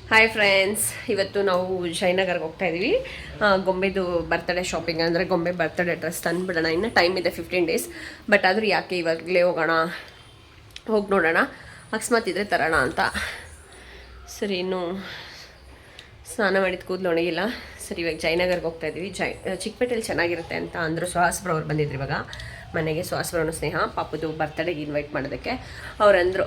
Hi friends, ಇವತ್ತು ನಾವು ಜಯನಗರ್ಗೆ ಹೋಗ್ತಾ ಇದ್ದೀವಿ. ಗೊಂಬೆದು ಬರ್ತಡೇ ಶಾಪಿಂಗ್, ಅಂದರೆ ಗೊಂಬೆ ಬರ್ತಡೇ ಡ್ರೆಸ್ ತಂದುಬಿಡೋಣ. ಇನ್ನು ಟೈಮ್ ಇದೆ 15 ಡೇಸ್. ಬಟ್ ಆದರೂ ಯಾಕೆ ಇವಾಗಲೇ ಹೋಗೋಣ, ಹೋಗಿ ನೋಡೋಣ, ಅಕಸ್ಮಾತ್ ಇದ್ದರೆ ತರೋಣ ಅಂತ. ಸರಿ, ಇನ್ನು ಸ್ನಾನ ಮಾಡಿದ ಕೂದಲು ಒಣಗಿಲ್ಲ. ಸರಿ, ಇವಾಗ ಜಯನಗರ್ಗೆ ಹೋಗ್ತಾ ಇದ್ದೀವಿ. ಚಿಕ್ಕಪೇಟೆಯಲ್ಲಿ ಚೆನ್ನಾಗಿರುತ್ತೆ ಅಂತ ಅಂದರು. ಸುಹಾಸ್ಬ್ರವ್ರು ಬಂದಿದ್ರು ಇವಾಗ ಮನೆಗೆ. ಸುಹಾಸ್ಬ್ರವ್ರ ಸ್ನೇಹ ಪಾಪದು ಬರ್ತಡೇಗೆ ಇನ್ವೈಟ್ ಮಾಡೋದಕ್ಕೆ ಅವ್ರಂದರು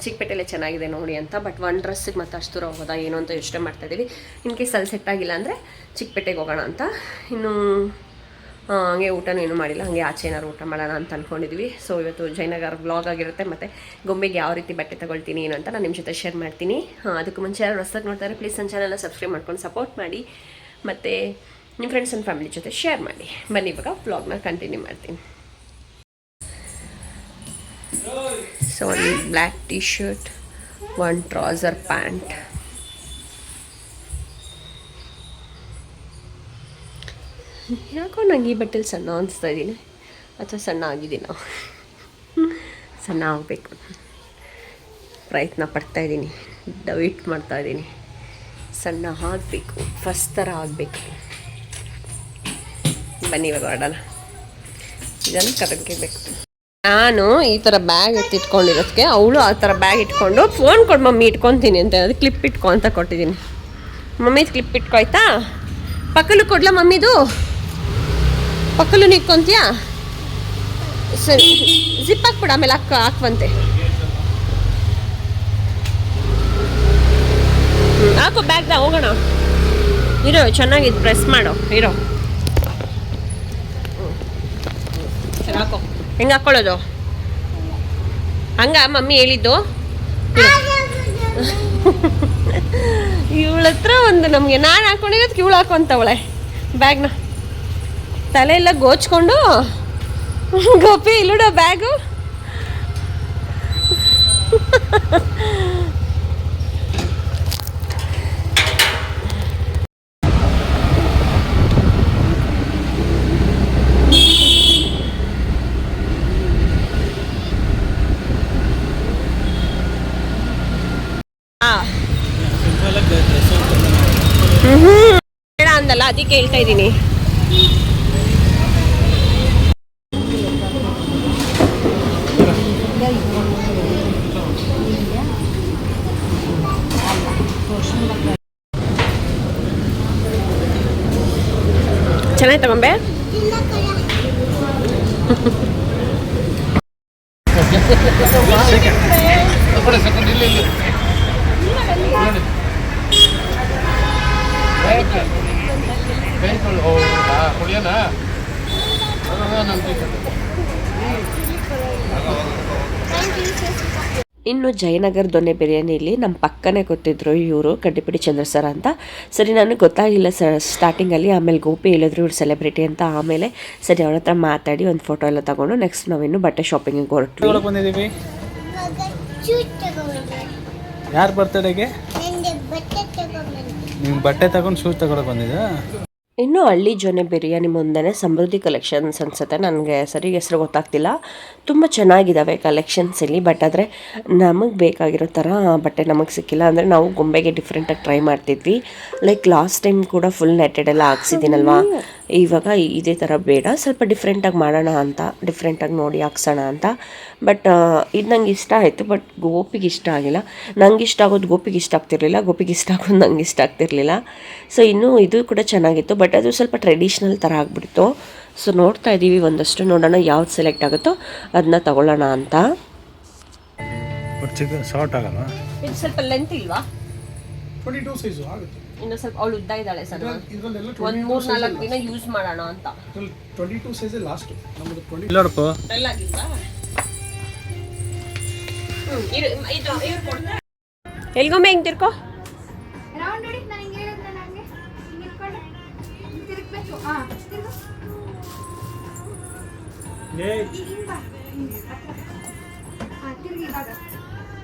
ಚಿಕ್ಕಪೇಟೆಯಲ್ಲೇ ಚೆನ್ನಾಗಿದೆ ನೋಡಿ ಅಂತ. ಬಟ್ ಒನ್ ಡ್ರೆಸ್ಸಿಗೆ ಮತ್ತೆ ಅಷ್ಟು ದೂರ ಹೋಗೋದಾ ಏನು ಅಂತ ಯೋಚನೆ ಮಾಡ್ತಾಯಿದ್ದೀವಿ. ಇನ್ ಕೇಸ್ ಅಲ್ಲಿ ಸೆಟ್ ಆಗಿಲ್ಲ ಅಂದರೆ ಚಿಕ್ಕಪೇಟೆಗೆ ಹೋಗೋಣ ಅಂತ. ಇನ್ನು ಹಂಗೆ ಊಟನೂ ಏನೂ ಮಾಡಿಲ್ಲ, ಹಾಗೆ ಆಚೆ ಏನಾದ್ರು ಊಟ ಮಾಡೋಣ ಅಂತ ಅಂದ್ಕೊಂಡಿದ್ವಿ. ಸೊ ಇವತ್ತು ಜಯನಗರ್ ವ್ಲಾಗ್ ಆಗಿರುತ್ತೆ. ಮತ್ತು ಗೊಂಬೆಗೆ ಯಾವ ರೀತಿ ಬಟ್ಟೆ ತೊಗೊಳ್ತೀನಿ ಏನು ಅಂತ ನಾನು ನಿಮ್ಮ ಜೊತೆ ಶೇರ್ ಮಾಡ್ತೀನಿ. ಅದಕ್ಕೂ ಮುಂಚೆ ಯಾರು ಹೊಸದಾಗಿ ನೋಡ್ತಾರೆ ಪ್ಲೀಸ್ ನನ್ನ ಚಾನಲ್ನ ಸಬ್ಸ್ಕ್ರೈಬ್ ಮಾಡ್ಕೊಂಡು ಸಪೋರ್ಟ್ ಮಾಡಿ. ಮತ್ತು ನಿಮ್ಮ ಫ್ರೆಂಡ್ಸ್ ಆ್ಯಂಡ್ ಫ್ಯಾಮಿಲಿ ಜೊತೆ ಶೇರ್ ಮಾಡಿ. ಬನ್ನಿ ಇವಾಗ ವ್ಲಾಗ್ನ ಕಂಟಿನ್ಯೂ ಮಾಡ್ತೀನಿ. ಸೊ ಒಂದು ಬ್ಲ್ಯಾಕ್ ಟೀ ಶರ್ಟ್, ಒಂದು ಟ್ರೌಸರ್ ಪ್ಯಾಂಟ್. ಯಾಕೋ ನಂಗೆ ಈ ಬಟ್ಟೆಲಿ ಸಣ್ಣ ಅನಿಸ್ತಾ ಇದ್ದೀನಿ, ಅಥವಾ ಸಣ್ಣ ಆಗಿದ್ದೀನ? ಸಣ್ಣ ಆಗಬೇಕು ಪ್ರಯತ್ನ ಪಡ್ತಾಯಿದ್ದೀನಿ, ಡೈಟ್ ಮಾಡ್ತಾಯಿದ್ದೀನಿ. ಸಣ್ಣ ಆಗಬೇಕು, ಫಸ್ಟ್ ಥರ ಆಗಬೇಕು. ಬನ್ನಿ ಇವಾಗ ಹೊರಡೋಣ. ಇದನ್ನು ಕರಗಬೇಕು. ನಾನು ಈ ಥರ ಬ್ಯಾಗ್ ಎತ್ತಿಟ್ಕೊಂಡಿರೋದಕ್ಕೆ ಅವಳು ಆ ಥರ ಬ್ಯಾಗ್ ಇಟ್ಕೊಂಡು ಫೋನ್ ಕೊಡು ಮಮ್ಮಿ ಇಟ್ಕೊತೀನಿ ಅಂತ, ಅದು ಕ್ಲಿಪ್ ಇಟ್ಕೊ ಅಂತ ಕೊಟ್ಟಿದ್ದೀನಿ. ಮಮ್ಮಿದು ಕ್ಲಿಪ್ ಇಟ್ಕೊಯ್ತಾ? ಪಕ್ಕಲು ಕೊಡ್ಲಾ ಮಮ್ಮಿದು? ಪಕ್ಕಲು ಇಟ್ಕೊತೀಯಾ? ಸರಿ, ಜಿಪ್ ಹಾಕ್ಬಿಡ, ಆಮೇಲೆ ಹಾಕುವಂತೆ. ಹಾಕೋ ಬ್ಯಾಗ್ದ, ಹೋಗೋಣ. ಇರೋ, ಚೆನ್ನಾಗಿದ್ದು ಪ್ರೆಸ್ ಮಾಡೋ, ಇರೋ. ಸರಿ ಹಾಕೋ. ಹೆಂಗೆ ಹಾಕ್ಕೊಳ್ಳೋದು? ಹಂಗ ಮಮ್ಮಿ ಹೇಳಿದ್ದು. ಇವಳ ಹತ್ರ ಒಂದು ನಮಗೆ ನಾನು ಹಾಕೊಂಡಿರೋದಕ್ಕೆ ಇವಳು ಹಾಕೊಂತವಳೆ ಬ್ಯಾಗ್ನ. ತಲೆ ಎಲ್ಲ ಗೋಚ್ಕೊಂಡು ಗೋಪಿ ಇಲ್ಲುಡ ಬ್ಯಾಗು. ಬೇಡ ಅಂದಲ್ಲ, ಅದಕ್ಕೆ ಹೇಳ್ತಾ ಇದ್ದೀನಿ. ಚೆನ್ನಾಗಿ ತಗೊಂಬೆ. ಇನ್ನು ಜಯನಗರ ದೊನ್ನೆ ಬಿರಿಯಾನಿಲಿ ನಮ್ಮ ಪಕ್ಕನೇ ಗೊತ್ತಿದ್ರು ಇವರು, ಕಡ್ಡಿಪಿಡಿ ಚಂದ್ರ ಸರ್ ಅಂತ. ಸರಿ, ನನಗೆ ಗೊತ್ತಾಗಿಲ್ಲ ಸರ್ ಸ್ಟಾರ್ಟಿಂಗಲ್ಲಿ. ಆಮೇಲೆ ಗೋಪಿ ಹೇಳಿದ್ರು ಇವ್ರು ಸೆಲೆಬ್ರಿಟಿ ಅಂತ. ಆಮೇಲೆ ಸರಿ ಅವಳ ಹತ್ರ ಮಾತಾಡಿ ಒಂದು ಫೋಟೋ ಎಲ್ಲ ತಗೊಂಡು ನೆಕ್ಸ್ಟ್ ನಾವಿನ್ನು ಬಟ್ಟೆ ಶಾಪಿಂಗಿಗೆ ಹೊರಟು ಬಂದಿದ್ದೀವಿ. ಯಾರು ಬರ್ತಡೆಗೆ ನೀವು ಬಟ್ಟೆ ತಗೊಂಡು ಶೂಸ್ ತಗೊಳಕ್ ಬಂದಿದ್ದ? ಇನ್ನು ಹಳ್ಳಿ ಜೊನೆ ಬಿರಿಯಾನಿ ಮುಂದೆನೇ ಸಮೃದ್ಧಿ ಕಲೆಕ್ಷನ್ಸ್ ಅನಿಸುತ್ತೆ. ನನಗೆ ಸರಿ ಹೆಸರು ಗೊತ್ತಾಗ್ತಿಲ್ಲ. ತುಂಬ ಚೆನ್ನಾಗಿದ್ದಾವೆ ಕಲೆಕ್ಷನ್ಸ್ ಇಲ್ಲಿ. ಬಟ್ ಆದರೆ ನಮಗೆ ಬೇಕಾಗಿರೋ ಥರ ಬಟ್ಟೆ ನಮಗೆ ಸಿಕ್ಕಿಲ್ಲ. ಅಂದರೆ ನಾವು ಗೊಂಬೆಗೆ ಡಿಫ್ರೆಂಟಾಗಿ ಟ್ರೈ ಮಾಡ್ತಿದ್ವಿ. ಲೈಕ್ ಲಾಸ್ಟ್ ಟೈಮ್ ಕೂಡ ಫುಲ್ ನೆಟ್ಟೆಡ್ ಎಲ್ಲ ಹಾಕ್ಸಿದ್ದೀನಲ್ವಾ, ಇವಾಗ ಇದೇ ಥರ ಬೇಡ, ಸ್ವಲ್ಪ ಡಿಫ್ರೆಂಟಾಗಿ ಮಾಡೋಣ ಅಂತ, ಡಿಫ್ರೆಂಟಾಗಿ ನೋಡಿ ಹಾಕ್ಸೋಣ ಅಂತ. ಬಟ್ ಇದು ನಂಗೆ ಇಷ್ಟ ಆಯಿತು. ಬಟ್ ಗೋಪಿಗೆ ಇಷ್ಟ ಆಗಿಲ್ಲ. ನಂಗೆ ಇಷ್ಟ ಆಗೋದು ಗೋಪಿಗೆ ಇಷ್ಟ ಆಗ್ತಿರ್ಲಿಲ್ಲ, ಗೋಪಿಗೆ ಇಷ್ಟ ಆಗೋದು ನಂಗೆ ಇಷ್ಟ ಆಗ್ತಿರ್ಲಿಲ್ಲ. ಸೊ ಇನ್ನೂ ಇದು ಕೂಡ ಚೆನ್ನಾಗಿತ್ತು. ಬಟ್ ಅದು ಸ್ವಲ್ಪ ಟ್ರೆಡಿಷ್ನಲ್ ಥರ ಆಗಿಬಿಡ್ತು. ಸೊ ನೋಡ್ತಾ ಇದ್ದೀವಿ, ಒಂದಷ್ಟು ನೋಡೋಣ ಯಾವ್ದು ಸೆಲೆಕ್ಟ್ ಆಗುತ್ತೋ ಅದನ್ನ ತಗೊಳ್ಳೋಣ ಅಂತ. ಶಾರ್ಟ್ ಆಗಲ್ಲ, ಇದು ಸ್ವಲ್ಪ ಲೆಂತ್ ಇಲ್ವಾ? 22 ಸೈಜು ಆಗುತ್ತೆ. ಇನ್ನು ಸ್ವಲ್ಪ ಅವಳು ಉದ್ದ ಇದ್ದಾಳೆ ಸರ್, ಒಂದು 3-4 ದಿನ ಯೂಸ್ ಮಾಡೋಣ ಅಂತ. 22 ಸೈಜ್ ಲಾಸ್ಟ್ ನಮ್ಮದು. 20 ಇಲ್ಲಪ್ಪ ಬೆಲ್ಲ ಆಗಿಲ್ವಾ? ಎಲ್ಗೊಮ್ಮೆ ಹಿಂಗೆ ತಿರ್ಕೋ.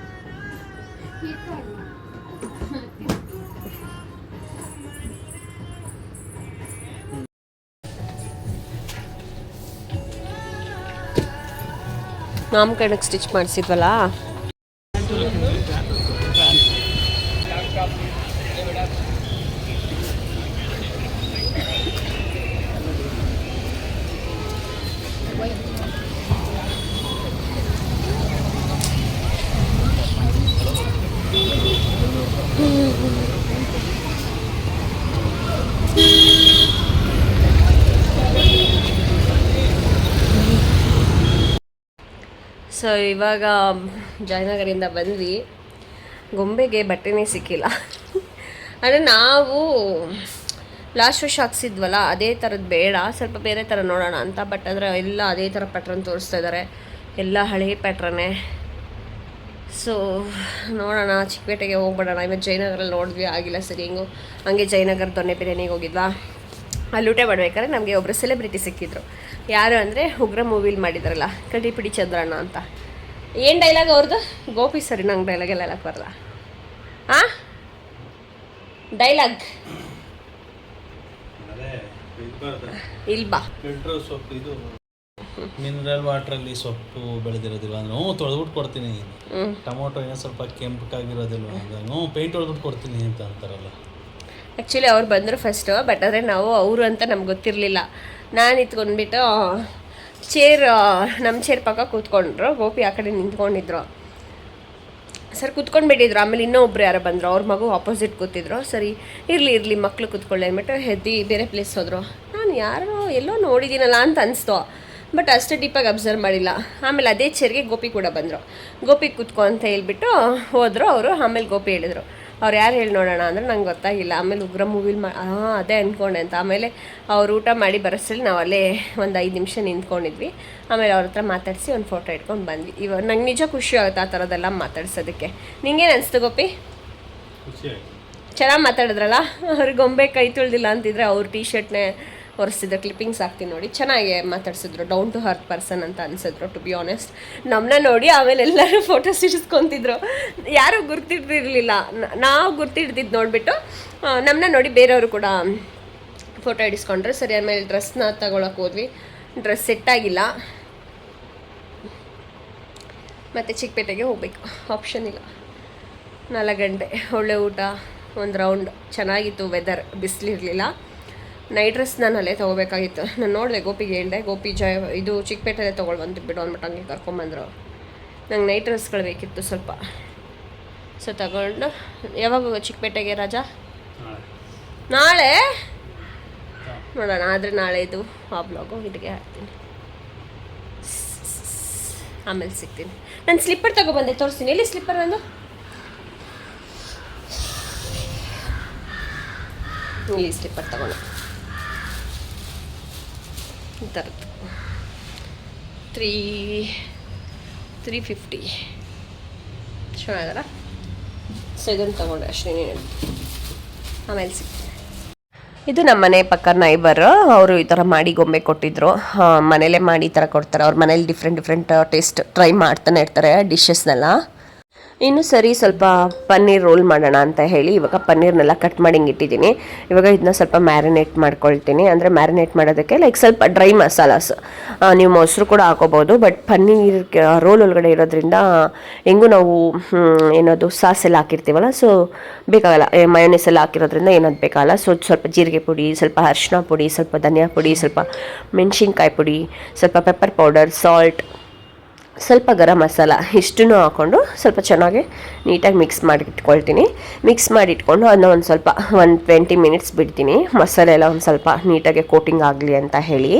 ನಾಮಕರಣಕ್ಕೆ ಸ್ಟಿಚ್ ಮಾಡಿಸಿದ್ವಲ್ಲ, ಸೊ ಇವಾಗ ಜಯನಗರಿಂದ ಬಂದ್ವಿ. ಗೊಂಬೆಗೆ ಬಟ್ಟೆನೇ ಸಿಕ್ಕಿಲ್ಲ. ಅಂದರೆ ನಾವು ಲಾಸ್ಟ್ ವರ್ಷ ಹಾಕ್ಸಿದ್ವಲ್ಲ ಅದೇ ಥರದ್ದು ಬೇಡ, ಸ್ವಲ್ಪ ಬೇರೆ ಥರ ನೋಡೋಣ ಅಂತ. ಬಟ್ ಆದರೆ ಎಲ್ಲ ಅದೇ ಥರ ಪ್ಯಾಟ್ರನ್ ತೋರಿಸ್ತಾ ಇದ್ದಾರೆ, ಎಲ್ಲ ಹಳೆ ಪ್ಯಾಟ್ರನ್ನೇ. ಸೊ ನೋಡೋಣ, ಚಿಕ್ಕಪೇಟೆಗೆ ಹೋಗ್ಬಿಡೋಣ. ಇವತ್ತು ಜಯನಗರಲ್ಲಿ ನೋಡಿದ್ವಿ, ಆಗಿಲ್ಲ ಸರಿ. ಹಂಗೆ ಜಯನಗರ ದೊನ್ನೆ ಬಿರಿಯಾನಿಗೆ ಹೋಗಿದ್ವಾ. ಅಲ್ಲಿ ಊಟ ಮಾಡ್ಬೇಕಾದ್ರೆ ನಮಗೆ ಒಬ್ಬರು ಸೆಲೆಬ್ರಿಟಿ ಸಿಕ್ಕಿದ್ರು. ಯಾರು ಅಂದರೆ ಉಗ್ರ ಮೂವಿಲಿ ಮಾಡಿದಾರಲ್ಲ ಕಡಿಪಿಡಿ ಚಂದ್ರಣ್ಣ ಅಂತ. ಏನು ಡೈಲಾಗ್ ಅವ್ರದ್ದು? ಗೋಪಿ ಸರಿ, ನಂಗೆ ಡೈಲಾಗ್ ಎಲ್ಲ ಹೇಳಕ್ಕೆ ಬರಲ್ಲ. ಹಾಂ, ಡೈಲಾಗ್ ಇಲ್ಬಾ. ಫಿಲ್ಟರ್ ಸೊಪ್ಪು, ಇದು ಮಿನರಲ್ ವಾಟ್ರಲ್ಲಿ ಸೊಪ್ಪು ಬೆಳೆದಿರೋದಿಲ್ಲ ಅಂದ್ರೆ ತೊಳೆದ್ಬಿಟ್ಟು ಕೊಡ್ತೀನಿ. ಟೊಮೊಟೊ ಏನೋ ಸ್ವಲ್ಪ ಕೆಂಪಕ್ಕಾಗಿರೋದಿಲ್ವ ಅಂದ್ರೆ ಪೇಂಟ್ ಹೊಡೆದ್ಬಿಟ್ಟು ಕೊಡ್ತೀನಿ ಅಂತ ಅಂತಾರಲ್ಲ. ಆ್ಯಕ್ಚುಲಿ ಅವ್ರು ಬಂದರು ಫಸ್ಟು, ಬಟ್ ಆದರೆ ನಾವು ಅವರು ಅಂತ ನಮ್ಗೆ ಗೊತ್ತಿರಲಿಲ್ಲ. ನಾನು ಇತ್ಕೊಂಡ್ಬಿಟ್ಟು ನಮ್ಮ ಚೇರ್ ಪಕ್ಕ ಕೂತ್ಕೊಂಡ್ರು. ಗೋಪಿ ಆ ಕಡೆ ನಿಂತ್ಕೊಂಡಿದ್ರು. ಸರ್ ಕೂತ್ಕೊಂಡ್ಬಿಟ್ಟಿದ್ರು. ಆಮೇಲೆ ಇನ್ನೊಬ್ರು ಯಾರೋ ಬಂದರು, ಅವ್ರ ಮಗು ಆಪೋಸಿಟ್ ಕೂತಿದ್ರು. ಸರಿ ಇರಲಿ ಮಕ್ಕಳು ಕೂತ್ಕೊಳ್ಳಿ ಅಂದ್ಬಿಟ್ಟು ಹೆದ್ದಿ ಬೇರೆ ಪ್ಲೇಸ್ ಹೋದರು. ನಾನು ಯಾರೋ ಎಲ್ಲೋ ನೋಡಿದ್ದೀನಲ್ಲ ಅಂತ ಅನಿಸ್ತು, ಬಟ್ ಅಷ್ಟು ಡೀಪಾಗಿ ಅಬ್ಸರ್ವ್ ಮಾಡಿಲ್ಲ. ಆಮೇಲೆ ಅದೇ ಚೇರ್ಗೆ ಗೋಪಿ ಕೂಡ ಬಂದರು. ಗೋಪಿ ಕೂತ್ಕೊ ಅಂತ ಹೇಳ್ಬಿಟ್ಟು ಹೋದರು ಅವರು. ಆಮೇಲೆ ಗೋಪಿ ಹೇಳಿದರು, ಅವ್ರು ಯಾರು ಹೇಳಿ ನೋಡೋಣ ಅಂದರೆ ನಂಗೆ ಗೊತ್ತಾಗಿಲ್ಲ. ಆಮೇಲೆ ಉಗ್ರ ಮೂವಿಲಿ ಅದೇ ಅಂದ್ಕೊಂಡೆ ಅಂತ. ಆಮೇಲೆ ಅವ್ರು ಊಟ ಮಾಡಿ ಬರೋಷ್ಟರಲ್ಲಿ ನಾವು ಅಲ್ಲೇ ಒಂದು 5 ನಿಮಿಷ ನಿಂತ್ಕೊಂಡಿದ್ವಿ. ಆಮೇಲೆ ಅವ್ರ ಹತ್ರ ಮಾತಾಡಿಸಿ ಒಂದು ಫೋಟೋ ಇಟ್ಕೊಂಡು ಬಂದ್ವಿ. ಇವಾಗ ನಂಗೆ ನಿಜ ಖುಷಿ ಆಗುತ್ತೆ ಆ ಥರದ್ದೆಲ್ಲ ಮಾತಾಡ್ಸೋದಕ್ಕೆ. ನಿಂಗೇನು ಅನಿಸ್ತು ಗೋಪಿ? ಚೆನ್ನಾಗಿ ಮಾತಾಡಿದ್ರಲ್ಲ. ಅವ್ರಿಗೆ ಗೊಂಬೆ ಕೈ ತುಳ್ದಿಲ್ಲ ಅಂತಿದ್ರೆ ಅವ್ರ ಟೀ ಶರ್ಟ್ನೇ ಒರೆಸಿದ್ರು. ಕ್ಲಿಪ್ಪಿಂಗ್ಸ್ ಹಾಕ್ತೀನಿ ನೋಡಿ, ಚೆನ್ನಾಗಿ ಮಾತಾಡ್ಸಿದ್ರು. ಡೌನ್ ಟು ಹರ್ತ್ ಪರ್ಸನ್ ಅಂತ ಅನಿಸಿದ್ರು, ಟು ಬಿ ಆನೆಸ್ಟ್. ನಮ್ಮನ್ನ ನೋಡಿ ಆಮೇಲೆ ಎಲ್ಲರೂ ಫೋಟೋಸ್ ಇಡಿಸ್ಕೊತಿದ್ರು. ಯಾರೂ ಗುರ್ತಿಡ್ದಿರಲಿಲ್ಲ, ನಾವು ಗುರ್ತಿಡ್ದಿದ್ದು ನೋಡಿಬಿಟ್ಟು ನಮ್ಮನ್ನ ನೋಡಿ ಬೇರೆಯವರು ಕೂಡ ಫೋಟೋ ಹಿಡಿಸ್ಕೊಂಡ್ರು. ಸರಿ, ಆಮೇಲೆ ಡ್ರೆಸ್ನ ತಗೊಳಕ್ಕೆ ಹೋದ್ವಿ. ಡ್ರೆಸ್ ಸೆಟ್ಟಾಗಿಲ್ಲ, ಮತ್ತು ಚಿಕ್ಕಪೇಟೆಗೆ ಹೋಗ್ಬೇಕು, ಆಪ್ಷನ್ ಇಲ್ಲ. 4 ಗಂಟೆ, ಒಳ್ಳೆ ಊಟ, ಒಂದು ರೌಂಡ್ ಚೆನ್ನಾಗಿತ್ತು. ವೆದರ್ ಬಿಸಿಲಿರಲಿಲ್ಲ. ನೈಟ್ ಡ್ರೆಸ್ ನಾನು ಅಲ್ಲೇ ತೊಗೋಬೇಕಾಗಿತ್ತು. ನಾನು ನೋಡಿದೆ, ಗೋಪಿಗೆ ಹೇಳಿದೆ, ಗೋಪಿ ಇದು ಚಿಕ್ಕಪೇಟೆಲ್ಲೇ ತೊಗೊಳ್ಳು ಅಂತ ಬಿಡು ಅಂದ್ಬಿಟ್ಟು ಹಂಗೆ ಕರ್ಕೊಂಬಂದರು. ನಂಗೆ ನೈಟ್ ಡ್ರೆಸ್ಗಳು ಬೇಕಿತ್ತು ಸ್ವಲ್ಪ. ಸೊ ತಗೊಂಡು ಯಾವಾಗ ಚಿಕ್ಕಪೇಟೆಗೆ ರಾಜಾ? ನಾಳೆ ನೋಡೋಣ. ಆದರೆ ನಾಳೆ ಇದು ಆ ಬ್ಲಾಗು ಇಲ್ಲಿಗೆ ಹಾಕ್ತೀನಿ, ಆಮೇಲೆ ಸಿಗ್ತೀನಿ. ನಾನು ಸ್ಲಿಪ್ಪರ್ ತಗೊಬಂದೆ, ತೋರಿಸ್ತೀನಿ. ಎಲ್ಲಿ ಸ್ಲಿಪ್ಪರ್ ನಂದು? ಈ ಸ್ಲಿಪ್ಪರ್ ತಗೊಂಡು ಈ ಥರದ್ದು 350 ಚೆನ್ನಾಗಲ್ಲ. ಸೊ ಇದನ್ನು ತೊಗೊಂಡೆ ಅಷ್ಟೇ. ಆಮೇಲೆ ಸಿಗ್ತೀನಿ. ಇದು ನಮ್ಮ ಮನೆ ಪಕ್ಕ ನೈಬರ್. ಅವರು ಈ ಥರ ಮಾಡಿ ಗೊಂಬೆ ಕೊಟ್ಟಿದ್ರು. ಮನೇಲೇ ಮಾಡಿ ಈ ಥರ ಕೊಡ್ತಾರೆ. ಅವ್ರ ಮನೇಲಿ ಡಿಫ್ರೆಂಟ್ ಟೇಸ್ಟ್ ಟ್ರೈ ಮಾಡ್ತಾನೆ ಇರ್ತಾರೆ ಡಿಶಸ್ನೆಲ್ಲ. ಇನ್ನು ಸರಿ, ಸ್ವಲ್ಪ ಪನ್ನೀರ್ ರೋಲ್ ಮಾಡೋಣ ಅಂತ ಹೇಳಿ ಇವಾಗ ಪನ್ನೀರ್ನೆಲ್ಲ ಕಟ್ ಮಾಡಿ ಹಿಂಗೆ ಇಟ್ಟಿದ್ದೀನಿ. ಇವಾಗ ಇದನ್ನ ಸ್ವಲ್ಪ ಮ್ಯಾರಿನೇಟ್ ಮಾಡ್ಕೊಳ್ತೀನಿ. ಅಂದರೆ ಮ್ಯಾರಿನೇಟ್ ಮಾಡೋದಕ್ಕೆ ಲೈಕ್ ಸ್ವಲ್ಪ ಡ್ರೈ ಮಸಾಲಾಸ್, ನೀವು ಮೊಸರು ಕೂಡ ಹಾಕೋಬೋದು. ಬಟ್ ಪನ್ನೀರ್ ರೋಲ್ ಒಳಗಡೆ ಇರೋದ್ರಿಂದ ಹೆಂಗೂ ನಾವು ಏನದು ಸಾಸ್ ಎಲ್ಲ ಹಾಕಿರ್ತೀವಲ್ಲ, ಸೊ ಬೇಕಾಗಲ್ಲ. ಮಯೋನೀಸ್ ಎಲ್ಲ ಹಾಕಿರೋದ್ರಿಂದ ಏನದು ಬೇಕಾಗಲ್ಲ. ಸೊ ಸ್ವಲ್ಪ ಜೀರಿಗೆ ಪುಡಿ, ಸ್ವಲ್ಪ ಅರಿಶಿನ ಪುಡಿ, ಸ್ವಲ್ಪ ಧನಿಯಾ ಪುಡಿ, ಸ್ವಲ್ಪ ಮೆಣಸಿನ್ಕಾಯಿ ಪುಡಿ, ಸ್ವಲ್ಪ ಪೆಪ್ಪರ್ ಪೌಡರ್, ಸಾಲ್ಟ್, ಸ್ವಲ್ಪ ಗರಂ ಮಸಾಲ, ಇಷ್ಟನ್ನು ಹಾಕ್ಕೊಂಡು ಸ್ವಲ್ಪ ಚೆನ್ನಾಗಿ ನೀಟಾಗಿ ಮಿಕ್ಸ್ ಮಾಡಿಟ್ಕೊಳ್ತೀನಿ. ಮಿಕ್ಸ್ ಮಾಡಿಟ್ಕೊಂಡು ಅದನ್ನ ಒಂದು 20 ಮಿನಿಟ್ಸ್ ಬಿಡ್ತೀನಿ. ಮಸಾಲೆ ಎಲ್ಲ ಒಂದು ಸ್ವಲ್ಪ ನೀಟಾಗಿ ಕೋಟಿಂಗ್ ಆಗಲಿ ಅಂತ ಹೇಳಿ.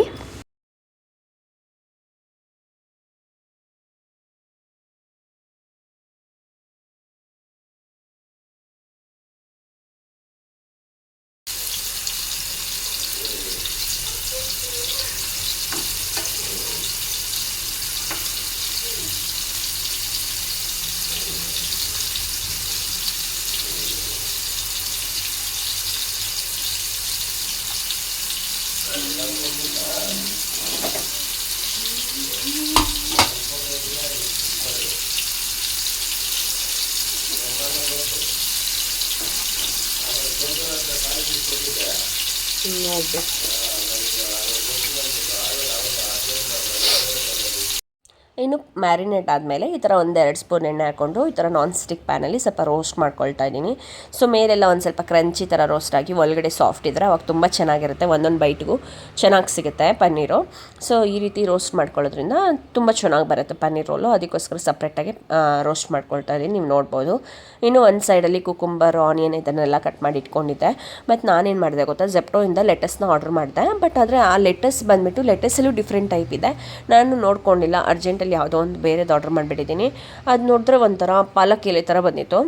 ಇನ್ನು ಮ್ಯಾರಿನೇಟ್ ಆದಮೇಲೆ ಈ ಥರ 1-2 ಸ್ಪೂನ್ ಎಣ್ಣೆ ಹಾಕ್ಕೊಂಡು ಈ ಥರ ನಾನ್ ಸ್ಟಿಕ್ ಪ್ಯಾನಲ್ಲಿ ಸ್ವಲ್ಪ ರೋಸ್ಟ್ ಮಾಡ್ಕೊಳ್ತಾ ಇದ್ದೀನಿ. ಸೊ ಮೇಲೆಲ್ಲ ಒಂದು ಸ್ವಲ್ಪ ಕ್ರಂಚಿ ಥರ ರೋಸ್ಟ್ ಆಗಿ ಒಳಗಡೆ ಸಾಫ್ಟ್ ಇದ್ದರೆ ಅವಾಗ ತುಂಬ ಚೆನ್ನಾಗಿರುತ್ತೆ, ಒಂದೊಂದು ಬೈಟ್ಗೂ ಚೆನ್ನಾಗಿ ಸಿಗುತ್ತೆ ಪನ್ನೀರು. ಸೊ ಈ ರೀತಿ ರೋಸ್ಟ್ ಮಾಡ್ಕೊಳ್ಳೋದ್ರಿಂದ ತುಂಬ ಚೆನ್ನಾಗಿ ಬರುತ್ತೆ ಪನ್ನೀರ್ ರೋಲು. ಅದಕ್ಕೋಸ್ಕರ ಸಪ್ರೇಟಾಗಿ ರೋಸ್ಟ್ ಮಾಡ್ಕೊಳ್ತಾ ಇದ್ದೀನಿ, ನೀವು ನೋಡ್ಬೋದು. ಇನ್ನು ಒಂದು ಸೈಡಲ್ಲಿ ಕುಕುಂಬರ್, ಆನಿಯನ್ ಇದನ್ನೆಲ್ಲ ಕಟ್ ಮಾಡಿ ಇಟ್ಕೊಂಡಿದ್ದೆ. ಮತ್ತು ನಾನೇನು ಮಾಡಿದೆ ಗೊತ್ತಾ, ಜೆಪ್ಟೋಯಿಂದ ಲೆಟಸ್ನ ಆರ್ಡರ್ ಮಾಡಿದೆ. ಬಟ್ ಆದರೆ ಆ ಲೆಟಸ್ ಬಂದುಬಿಟ್ಟು ಲೆಟಸಲ್ಲೂ ಡಿಫ್ರೆಂಟ್ ಟೈಪ್ ಇದೆ, ನಾನು ನೋಡ್ಕೊಂಡಿಲ್ಲ. ಅರ್ಜೆಂಟಲ್ಲಿ ಯಾವುದೋ ಒಂದು ಬೇರೆದು ಆರ್ಡರ್ ಮಾಡಿಬಿಟ್ಟಿದ್ದೀನಿ. ಅದು ನೋಡಿದ್ರೆ ಒಂಥರ ಪಾಲಕ್ ಎಲೆ ಥರ ಬಂದಿತ್ತು.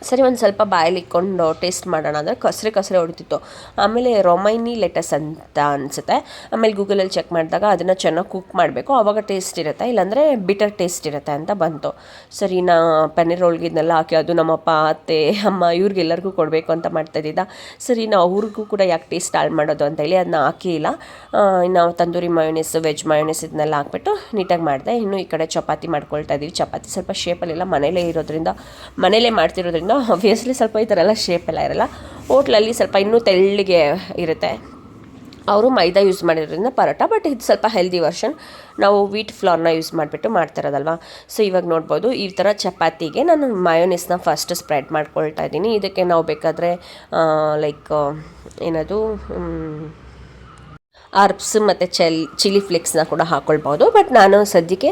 ಸರಿ ಒಂದು ಸ್ವಲ್ಪ ಬಾಯಲ್ಲಿ ಇಟ್ಕೊಂಡು ಟೇಸ್ಟ್ ಮಾಡೋಣ ಅಂದರೆ ಕಸರೆ ಹೊಡಿತಿತ್ತು. ಆಮೇಲೆ ರೊಮೈನಿ ಲೆಟಸ್ ಅಂತ ಅನಿಸುತ್ತೆ. ಆಮೇಲೆ ಗೂಗಲಲ್ಲಿ ಚೆಕ್ ಮಾಡಿದಾಗ ಅದನ್ನು ಚೆನ್ನಾಗಿ ಕುಕ್ ಮಾಡಬೇಕು, ಆವಾಗ ಟೇಸ್ಟ್ ಇರುತ್ತೆ, ಇಲ್ಲಾಂದರೆ ಬಿಟರ್ ಟೇಸ್ಟ್ ಇರುತ್ತೆ ಅಂತ ಬಂತು. ಸರಿ ನಾ ಪನ್ನೀರ್ ರೋಲ್ಗೆ ಇದನ್ನೆಲ್ಲ ಹಾಕಿ ಅದು ನಮ್ಮಪ್ಪ, ಅತ್ತೆ, ಅಮ್ಮ ಇವ್ರಿಗೆಲ್ಲರಿಗೂ ಕೊಡಬೇಕು ಅಂತ ಮಾಡ್ತಾಯಿದ್ದ. ಸರಿ ನಾವು ಅವ್ರಿಗೂ ಕೂಡ ಯಾಕೆ ಟೇಸ್ಟ್ ಹಾಳು ಮಾಡೋದು ಅಂತೇಳಿ ಅದನ್ನ ಹಾಕಿಲ್ಲ. ಇನ್ನು ತಂದೂರಿ ಮಯೋನೀಸ್, ವೆಜ್ ಮಯೋನೀಸ್ ಇದನ್ನೆಲ್ಲ ಹಾಕ್ಬಿಟ್ಟು ನೀಟಾಗಿ ಮಾಡಿದೆ. ಇನ್ನು ಈ ಕಡೆ ಚಪಾತಿ ಮಾಡ್ಕೊಳ್ತಾ ಇದ್ದೀವಿ. ಚಪಾತಿ ಸ್ವಲ್ಪ ಶೇಪಲ್ಲೆಲ್ಲ ಮನೇಲೇ ಮಾಡ್ತಿರೋದ್ರಿಂದ ಆಬ್ವಿಯಸ್ಲಿ ಸ್ವಲ್ಪ ಈ ಥರ ಎಲ್ಲ ಶೇಪೆಲ್ಲ ಇರಲ್ಲ. ಹೋಟ್ಲಲ್ಲಿ ಸ್ವಲ್ಪ ಇನ್ನೂ ತೆಳ್ಳಗೆ ಇರುತ್ತೆ, ಅವರು ಮೈದಾ ಯೂಸ್ ಮಾಡಿರೋದ್ರಿಂದ ಪರೋಟ. ಬಟ್ ಇದು ಸ್ವಲ್ಪ ಹೆಲ್ದಿ ವರ್ಷನ್, ನಾವು ವೀಟ್ ಫ್ಲೋರ್ನ ಯೂಸ್ ಮಾಡಿಬಿಟ್ಟು ಮಾಡ್ತಿರೋದಲ್ವ. ಸೊ ಇವಾಗ ನೋಡ್ಬೋದು ಈ ಥರ ಚಪಾತಿಗೆ ನಾನು ಮಯೋನೀಸ್ನ ಫಸ್ಟ್ ಸ್ಪ್ರೆಡ್ ಮಾಡ್ಕೊಳ್ತಾ ಇದ್ದೀನಿ. ಇದಕ್ಕೆ ನಾವು ಬೇಕಾದರೆ ಲೈಕ್ ಏನದು ಅರ್ಬ್ಸ್ ಮತ್ತು ಚಿಲ್ಲಿ ಫ್ಲೇಕ್ಸ್ನ ಕೂಡ ಹಾಕ್ಕೊಳ್ಬೋದು. ಬಟ್ ನಾನು ಸದ್ಯಕ್ಕೆ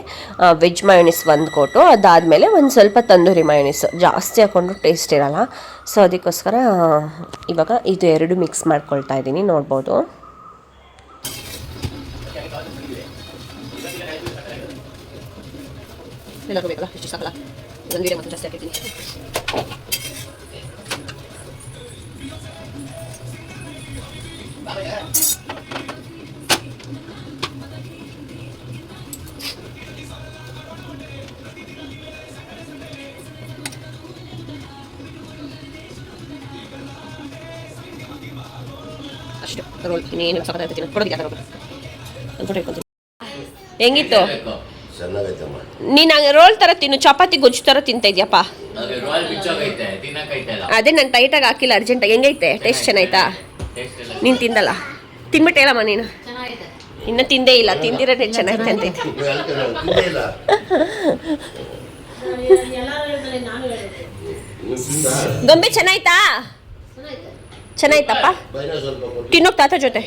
ವೆಜ್ ಮಯೋನೀಸ್ ಒಂದು ಕೊಟ್ಟು ಅದಾದಮೇಲೆ ಒಂದು ಸ್ವಲ್ಪ ತಂದೂರಿ ಮಯೋನೀಸ್ ಜಾಸ್ತಿ ಹಾಕ್ಕೊಂಡು ಟೇಸ್ಟ್ ಇರೋಲ್ಲ. ಸೊ ಅದಕ್ಕೋಸ್ಕರ ಇವಾಗ ಇದು ಎರಡು ಮಿಕ್ಸ್ ಮಾಡ್ಕೊಳ್ತಾ ಇದ್ದೀನಿ, ನೋಡ್ಬೋದು. ಅಷ್ಟು ರೋಲ್ ಇನ್ನೇನು ಸಕ್ಕತ್ತಾಗ್ತೀನಿ ಕೊಡೋದಿಲ್ಲ ರೋಲ್ ಒಂದು ಫೋಟೋ ಇಟ್ಕೊತೀನಿ. ಹೆಂಗಿತ್ತು? ನೀನು ರೋಲ್ ಥರ ತಿನ್ನು, ಚಪಾತಿ ಗೊಜ್ಜು ಥರ ತಿಂತಾ ಇದೆಯಪ್ಪ. ಅದೇ ನಾನು ಟೈಟಾಗಿ ಹಾಕಿಲ್ಲ, ಅರ್ಜೆಂಟಾಗಿ. ಹೆಂಗೈತೆ? ಟೇಸ್ಟ್ ಚೆನ್ನಾಯ್ತಾ? ನೀನು ತಿಂದಲ್ಲ, ತಿನ್ಬಿಟ್ಟು ಹೇಳಮ್ಮ ನೀನು. ಇನ್ನೂ ತಿಂದೇ ಇಲ್ಲ, ತಿಂದಿರೋದೇ ಚೆನ್ನಾಗೈತೆ ಅಂತೈತೆ. ಗೊಂಬೆ ಚೆನ್ನಾಯ್ತಾ? ಚೆನ್ನಾಯ್ತಪ್ಪ, ತಿನ್ನೋಕ್ ತಾತ ಜೊತೆ.